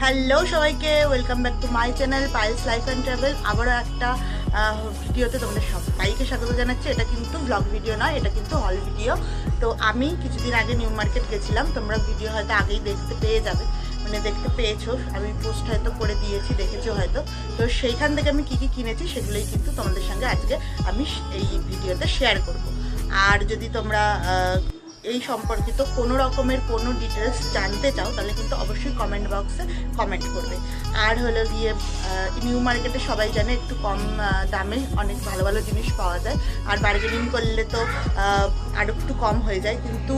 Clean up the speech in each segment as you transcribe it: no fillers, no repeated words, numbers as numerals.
Hello সবাইকে, welcome back to my channel Payel's life and travel. আবারও একটা ভিডিওতে তোমাদের সবাইকে স্বাগত জানাচ্ছি। এটা কিন্তু ব্লগ ভিডিও নয়, এটা কিন্তু হল ভিডিও। তো আমি কিছুদিন আগে নিউ মার্কেট গেছিলাম, তোমরা ভিডিও হয়তো আগেই দেখতে পেয়ে যাবে, মানে দেখতে পেয়েছো, আমি পোস্ট হয়তো করে দিয়েছি, দেখেছো হয়তো। তো সেইখান থেকে আমি কী কী কিনেছি সেগুলোই কিন্তু তোমাদের সঙ্গে আজকে আমি এই ভিডিওতে শেয়ার করব। আর যদি তোমরা এই সম্পর্কিত কোনো রকমের কোনো ডিটেলস জানতে চাও তাহলে কিন্তু অবশ্যই কমেন্ট বক্সে কমেন্ট করবে। আর হলো গিয়ে নিউ মার্কেটে সবাই জানে একটু কম দামে অনেক ভালো ভালো জিনিস পাওয়া যায়, আর বার্গেনিং করলে তো আরও একটু কম হয়ে যায়। কিন্তু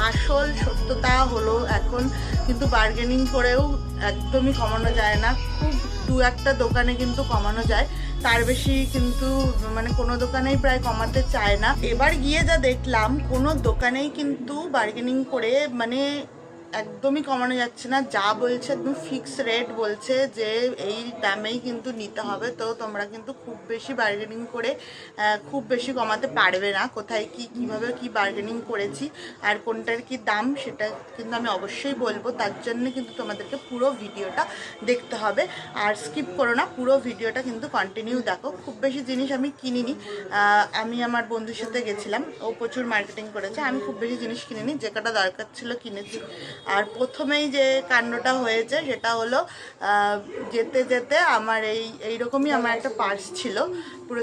আসল সত্যতা হলো এখন কিন্তু বার্গেনিং করেও একদমই কমানো যায় না। খুব দু একটা দোকানে কিন্তু কমানো যায়, তার বেশি কিন্তু মানে কোনো দোকানেই প্রায় কমাতে চায় না। এবার গিয়ে যা দেখলাম কোনো দোকানেই কিন্তু বার্গেনিং করে মানে একদমই কমানো যাচ্ছে না। যা বলছে একদম ফিক্স রেট বলছে যে এই দামেই কিন্তু নিতে হবে। তো তোমরা কিন্তু খুব বেশি বার্গেনিং করে খুব বেশি কমাতে পারবে না। কোথায় কি কিভাবে কি বার্গেনিং করেছি আর কোনটার কি দাম সেটা কিন্তু আমি অবশ্যই বলবো। তার জন্য কিন্তু তোমাদেরকে পুরো ভিডিওটা দেখতে হবে, আর স্কিপ করো না, পুরো ভিডিওটা কিন্তু কন্টিনিউ দেখো। খুব বেশি জিনিস আমি কিনিনি, আমি আমার বন্ধুর সাথে গেছিলাম, ও প্রচুর মার্কেটিং করেছে, আমি খুব বেশি জিনিস কিনিনি, যে কটা দরকার ছিল কিনেছি। আর প্রথমেই যে কাণ্ডটা হয়েছে সেটা হলো যেতে যেতে আমার এইরকমই আমার একটা পার্স ছিল, পুরো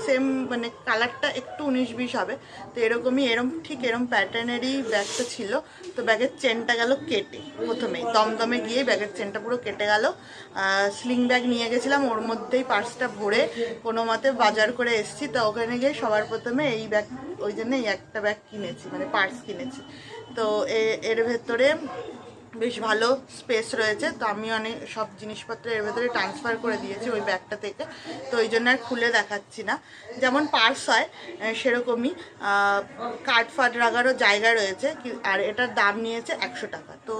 সেম মানে কালারটা একটু 19-20 হবে, তো এরকমই ঠিক এরম প্যাটার্নেরই ব্যাগটা ছিল। তো ব্যাগের চেনটা গেল কেটে, প্রথমেই দমদমে গিয়ে ব্যাগের চেনটা পুরো কেটে গেল। স্লিং ব্যাগ নিয়ে গেছিলাম, ওর মধ্যেই পার্সটা ভরে কোনো মতে বাজার করে এসেছি। তো ওখানে গিয়ে সবার প্রথমে এই ব্যাগ, ওই জন্য এই একটা ব্যাগ কিনেছি, মানে পার্স কিনেছি। তো এর ভেতরে বেশ ভালো স্পেস রয়েছে, তো আমি অনেক সব জিনিসপত্র এর ভেতরে ট্রান্সফার করে দিয়েছি ওই ব্যাগটা থেকে। তো ওই জন্য আর খুলে দেখাচ্ছি না। যেমন পার্স হয় সেরকমই কার্ড ফার্ড রাখারও জায়গা রয়েছে, আর এটার দাম নিয়েছে 100 টাকা। তো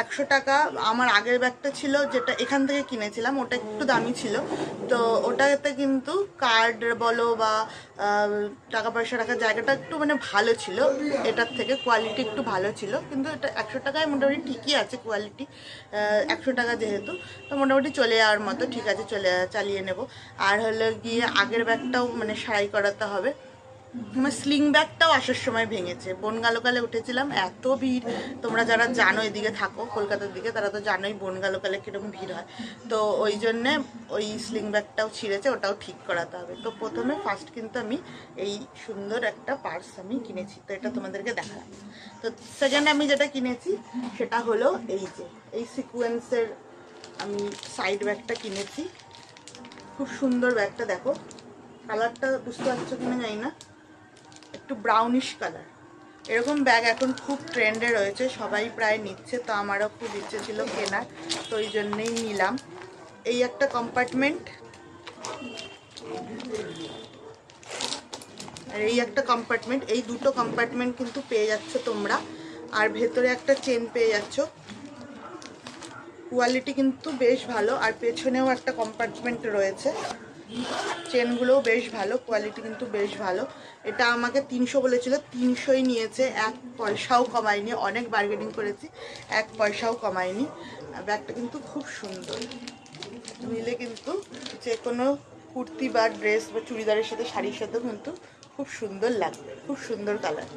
100 টাকা। আমার আগের ব্যাগটা ছিল যেটা এখান থেকে কিনেছিলাম, ওটা একটু দামি ছিল, তো ওটাতে কিন্তু কার্ড বলো বা টাকা পয়সা রাখার জায়গাটা একটু মানে ভালো ছিল, এটার থেকে কোয়ালিটি একটু ভালো ছিল। কিন্তু এটা 100 টাকায় মোটামুটি ঠিকই আছে কোয়ালিটি, 100 টাকা যেহেতু, তো মোটামুটি চলে যাওয়ার মতো, ঠিক আছে, চালিয়ে নেব। আর হলো গিয়ে আগের ব্যাগটাও মানে সারাই করাতে হবে। আমার স্লিং ব্যাগটাও আসার সময় ভেঙেছে, বনগালোকালে উঠেছিলাম, এত ভিড়। তোমরা যারা জানো এদিকে থাকো কলকাতার দিকে তারা তো জানোই বনগালোকালে কীরকম ভিড় হয়। তো ওই জন্যে ওই স্লিং ব্যাগটাও ছিঁড়েছে, ওটাও ঠিক করাতে হবে। তো প্রথমে ফার্স্ট কিন্তু আমি এই সুন্দর একটা পার্স আমি কিনেছি, তো এটা তোমাদেরকে দেখালাম। তো সেকেন্ড আমি যেটা কিনেছি সেটা হলো এই যে এই সিকোয়েন্সের আমি সাইড ব্যাগটা কিনেছি। খুব সুন্দর ব্যাগটা, দেখো কালারটা বুঝতে পারছো কিনা জানি না, একটু ব্রাউনিশ কালার। এরকম ব্যাগ এখন খুব ট্রেন্ডে রয়েছে, সবাই প্রায় নিচ্ছে, তো আমারও খুব ইচ্ছে ছিল কেনার, তো ওই জন্যেই নিলাম। এই একটা কম্পার্টমেন্ট আর এই একটা কম্পার্টমেন্ট, এই দুটো কম্পার্টমেন্ট কিন্তু পেয়ে যাচ্ছ তোমরা। আর ভেতরে একটা চেন পেয়ে যাচ্ছ, কোয়ালিটি কিন্তু বেশ ভালো। আর পেছনেও একটা কম্পার্টমেন্ট রয়েছে, চেনগুলোও বেশ ভালো, কোয়ালিটি কিন্তু বেশ ভালো। এটা আমাকে 300 বলেছিল, 300ই নিয়েছে, 1 পয়সাও কমায়নি। অনেক বার্গেনিং করেছি, 1 পয়সাও কমায়নি। ব্যাগটা কিন্তু খুব সুন্দর, নিলে কিন্তু যে কোনো কুর্তি বা ড্রেস বা চুড়িদারের সাথে শাড়ির সাথেও কিন্তু খুব সুন্দর লাগবে, খুব সুন্দর কালার।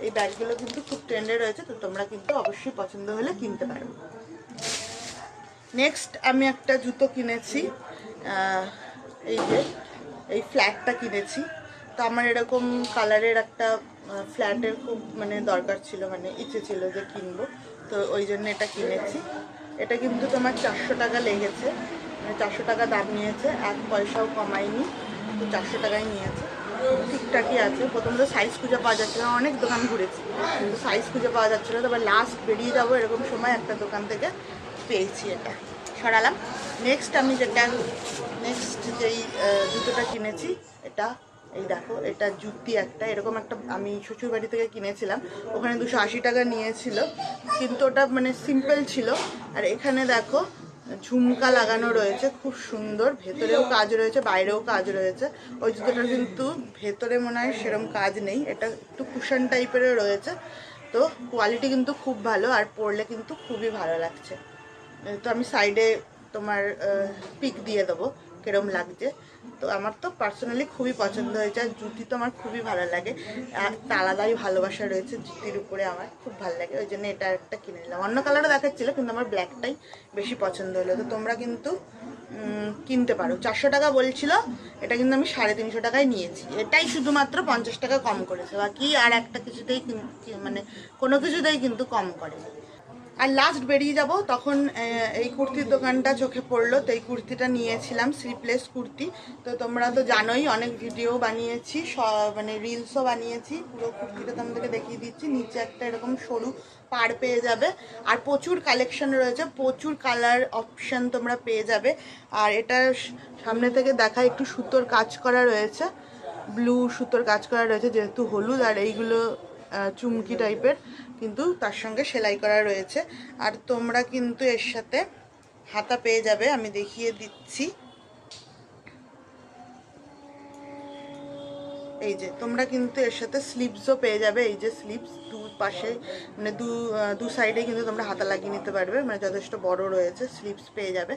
এই ব্যাগগুলো কিন্তু খুব ট্রেন্ডে রয়েছে, তো তোমরা কিন্তু অবশ্যই পছন্দ হলে কিনতে পারো। নেক্সট আমি একটা জুতো কিনেছি, এই যে এই ফ্ল্যাটটা কিনেছি। তো আমার এরকম কালারের একটা ফ্ল্যাটের খুব মানে দরকার ছিল, মানে ইচ্ছে ছিল যে কিনবো, তো ওই জন্য এটা কিনেছি। এটা কিন্তু তোমার 400 টাকা লেগেছে, মানে 400 টাকা দাম নিয়েছে, 1 পয়সাও কমায়নি, তো 400 টাকাই নিয়েছে। ঠিকঠাকই আছে। প্রথমে তো সাইজ খুঁজে পাওয়া যাচ্ছিল না, অনেক দোকান ঘুরেছি কিন্তু সাইজ খুঁজে পাওয়া যাচ্ছিলো, তারপর লাস্ট বেরিয়ে যাবো এরকম সময় একটা দোকান থেকে পেয়েছি, এটা সরালাম। নেক্সট আমি যেই জুতোটা কিনেছি, এটা এই দেখো, এটা জুতি একটা এরকম একটা আমি শ্বশুরবাড়ি থেকে কিনেছিলাম, ওখানে 280 টাকা নিয়েছিল, কিন্তু ওটা মানে সিম্পল ছিল। আর এখানে দেখো ঝুমকা লাগানো রয়েছে, খুব সুন্দর, ভেতরেও কাজ রয়েছে বাইরেও কাজ রয়েছে। ওই জুতোটার কিন্তু ভেতরে মনে হয় সেরকম কাজ নেই, এটা একটু কুশন টাইপেরও রয়েছে, তো কোয়ালিটি কিন্তু খুব ভালো, আর পরলে কিন্তু খুবই ভালো লাগছে। তো আমি সাইডে তোমার পিক দিয়ে দেবো কিরম লাগছে। তো আমার তো পার্সোনালি খুবই পছন্দ হয়েছে, আর জুতি তো আমার খুবই ভালো লাগে, একটা আলাদাই ভালোবাসা রয়েছে জুতির উপরে, আমার খুব ভালো লাগে, ওই জন্য এটা একটা কিনে নিলাম। অন্য কালারও দেখাচ্ছিল কিন্তু আমার ব্ল্যাকটাই বেশি পছন্দ হলো। তো তোমরা কিন্তু কিনতে পারো। 400 টাকা বলছিল, এটা কিন্তু আমি 350 টাকায় নিয়েছি। এটাই শুধুমাত্র 50 টাকা কম করেছে, বাকি আর একটা কিছুতেই মানে কোনো কিছুতেই কিন্তু কম করেনি। আর লাস্ট বেরিয়ে যাব তখন এই কুর্তির দোকানটা চোখে পড়লো, তো এই কুর্তিটা নিয়েছিলাম, স্লিপলেস কুর্তি। তো তোমরা তো জানোই, অনেক ভিডিও বানিয়েছি, মানে রিলসও বানিয়েছি। পুরো কুর্তিটা তোমাদেরকে দেখিয়ে দিচ্ছি। নিচে একটা এরকম সরু পাড় পেয়ে যাবে, আর প্রচুর কালেকশন রয়েছে, প্রচুর কালার অপশান তোমরা পেয়ে যাবে। আর এটা সামনে থেকে দেখা একটু সুতোর কাজ করা রয়েছে, ব্লু সুতোর কাজ করা রয়েছে যেহেতু হলুদ, আর এইগুলো চুমকি টাইপের, কিন্তু তার সঙ্গে সেলাই করা রয়েছে। আর তোমরা কিন্তু এর সাথে হাতা পেয়ে যাবে, আমি দেখিয়ে দিচ্ছি। এই যে তোমরা কিন্তু এর সাথে স্লিভসও পেয়ে যাবে, এই যে স্লিভস দু পাশে, মানে দু সাইডে কিন্তু তোমরা হাতা লাগিয়ে নিতে পারবে, মানে যথেষ্ট বড় রয়েছে, স্লিভস পেয়ে যাবে।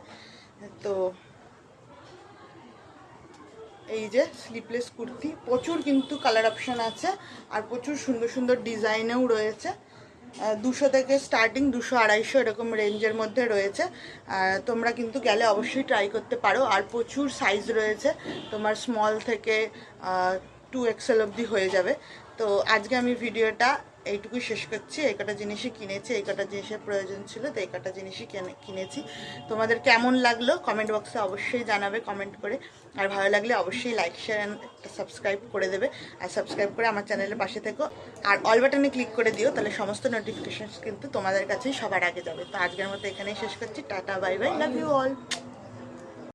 তো এই যে স্লিপলেস কুর্তি, প্রচুর কিন্তু কালার অপশান আছে, আর প্রচুর সুন্দর সুন্দর ডিজাইনেও রয়েছে। 200 থেকে স্টার্টিং, 200-250 এরকম রেঞ্জের মধ্যে রয়েছে। তোমরা কিন্তু গেলে অবশ্যই ট্রাই করতে পারো। আর প্রচুর সাইজ রয়েছে, তোমার স্মল থেকে 2XL অবধি হয়ে যাবে। তো আজকে আমি ভিডিওটা এইটুকুই শেষ করছি। এই কটা জিনিসই কিনেছি, এই কটা জিনিসের প্রয়োজন ছিল, তো এই কটা জিনিসই কিনেছি। তোমাদের কেমন লাগলো কমেন্ট বক্সে অবশ্যই জানাবে কমেন্ট করে। আর ভালো লাগলে অবশ্যই লাইক শেয়ার অ্যান্ড সাবস্ক্রাইব করে দেবে, আর সাবস্ক্রাইব করে আমার চ্যানেলের পাশে থেকো, আর অল বাটনে ক্লিক করে দিও, তাহলে সমস্ত নোটিফিকেশানস কিন্তু তোমাদের কাছেই সবার আগে যাবে। তো আজকের মতো এখানেই শেষ করছি। Tata, bye bye, love you all.